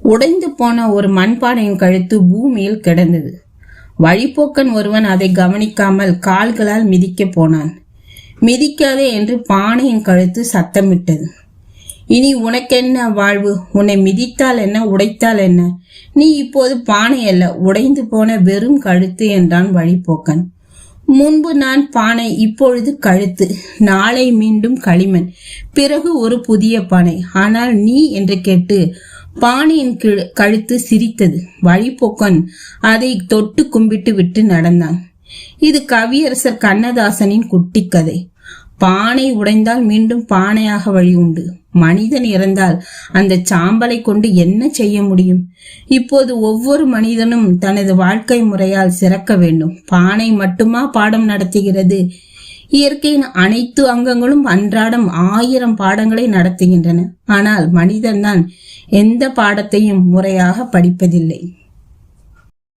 உடைந்து போன ஒரு மண்பானையின் கழுத்து பூமியில் கிடந்தது. வழிப்போக்கன் ஒருவன் அதை கவனிக்காமல் கால்களால் மிதிக்க போனான். மிதிக்காதே என்று பானையின் கழுத்து சத்தமிட்டது. இனி உனக்கென்ன வாழ்வு? உன்னை மிதித்தால் என்ன, உடைத்தால் என்ன? நீ இப்போது பானை அல்ல, உடைந்து போன வெறும் கழுத்து என்றான் வழிப்போக்கன். முன்பு நான் பானை, இப்பொழுது கழுத்து. நாளை மீண்டும் களிமண், பிறகு ஒரு புதிய பானை. ஆனால் நீ என்று கேட்டு பானையின் கழுத்து சிரித்தது. வழிப்போக்கன் அதை தொட்டு கும்பிட்டு விட்டு நடந்தான். இது கவியரசர் கண்ணதாசனின் குட்டி கதை. பானை உடைந்தால் மீண்டும் பானையாக வழி உண்டு. மனிதன் இறந்தால் அந்த சாம்பலை கொண்டு என்ன செய்ய முடியும்? இப்போது ஒவ்வொரு மனிதனும் தனது வாழ்க்கை முறையால் சிறக்க வேண்டும். பானை மட்டுமா பாடம் நடத்துகிறது? இயற்கையின் அனைத்து அங்கங்களும் அன்றாடம் 1000 பாடங்களை நடத்துகின்றன. ஆனால் மனிதன்தான் எந்த பாடத்தையும் முறையாக படிப்பதில்லை.